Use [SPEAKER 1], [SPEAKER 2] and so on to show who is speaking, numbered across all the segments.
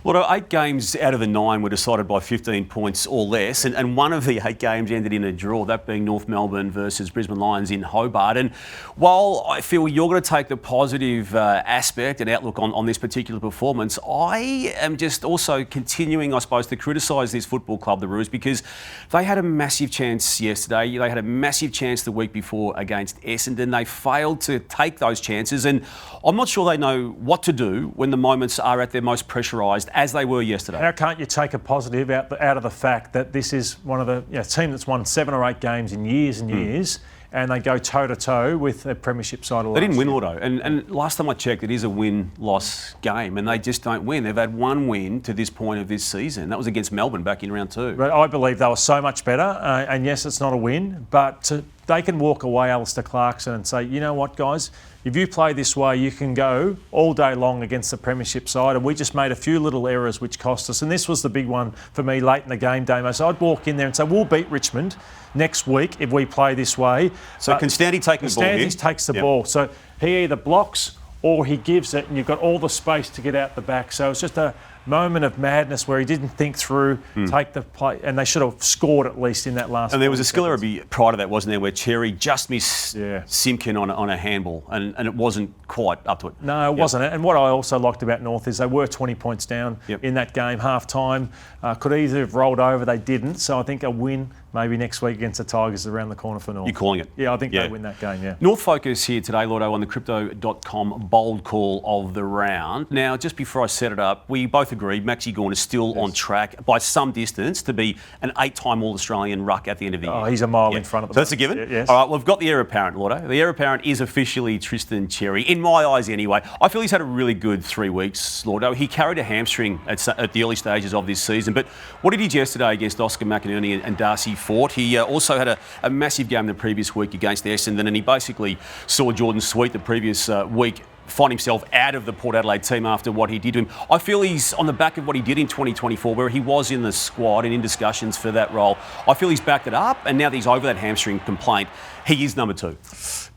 [SPEAKER 1] Well, 8 games out of the 9 were decided by 15 points or less, and one of the 8 games ended in a draw, that being North Melbourne versus Brisbane Lions in Hobart. And while I feel you're going to take the positive aspect and outlook on this particular performance, I am just also continuing, I suppose, to criticise this football club, the Roos, because they had a massive chance yesterday. They had a massive chance the week before against Essendon. They failed to take those chances, and I'm not sure they know what to do when the moments are at their most pressurised, as they were yesterday.
[SPEAKER 2] How can't you take a positive out of the fact that this is one of the team that's won 7 or 8 games in years and years, and they go toe-to-toe with a premiership side of
[SPEAKER 1] They didn't win, Lloyd, and last time I checked, it is a win-loss game, and they just don't win. They've had one win to this point of this season. That was against Melbourne back in round 2.
[SPEAKER 2] But I believe they were so much better, and yes, it's not a win, but they can walk away, Alistair Clarkson, and say, you know what, guys, if you play this way, you can go all day long against the premiership side, and we just made a few little errors which cost us. And this was the big one for me late in the game, Damo. So I'd walk in there and say, we'll beat Richmond next week if we play this way.
[SPEAKER 1] So Constanti taking the ball here?
[SPEAKER 2] Constanti takes the ball. So he either blocks or he gives it, and you've got all the space to get out the back. So it's just a moment of madness where he didn't think through, take the play, and they should have scored at least in that last.
[SPEAKER 1] And there was a skill error prior to that, wasn't there, where Cherry just missed Simpkin on a handball, and it wasn't quite up to it.
[SPEAKER 2] No, it wasn't. And what I also liked about North is they were 20 points down in that game, half-time. Could either have rolled over, they didn't. So I think a win maybe next week against the Tigers is around the corner for North.
[SPEAKER 1] You're calling it?
[SPEAKER 2] Yeah, I think they win that game,
[SPEAKER 1] North Focus here today, Lloydo, on the Crypto.com bold call of the round. Now, just before I set it up, we both agreed Maxi Gawn is still on track by some distance to be an 8-time All-Australian ruck at the end of the year.
[SPEAKER 2] Oh, he's a mile in front of them.
[SPEAKER 1] So that's a given?
[SPEAKER 2] Yes.
[SPEAKER 1] All right, well, we've got the heir apparent, Lloydo. The heir apparent is officially Tristan Cherry, in my eyes anyway. I feel he's had a really good 3 weeks, Lloydo. He carried a hamstring at the early stages of this season, but what he did yesterday against Oscar McInerney and Darcy Fort, he also had a massive game the previous week against Essendon, and he basically saw Jordan Sweet the previous week find himself out of the Port Adelaide team after what he did to him. I feel he's on the back of what he did in 2024, where he was in the squad and in discussions for that role. I feel he's backed it up, and now that he's over that hamstring complaint, he is number 2.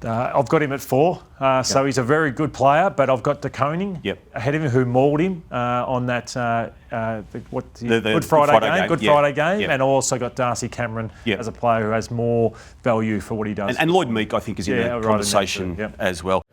[SPEAKER 2] I've got him at 4, so he's a very good player, but I've got De Koning ahead of him, who mauled him on that Good Friday game, and also got Darcy Cameron as a player who has more value for what he does.
[SPEAKER 1] And Lloyd Meek, I think, is in the conversation as well.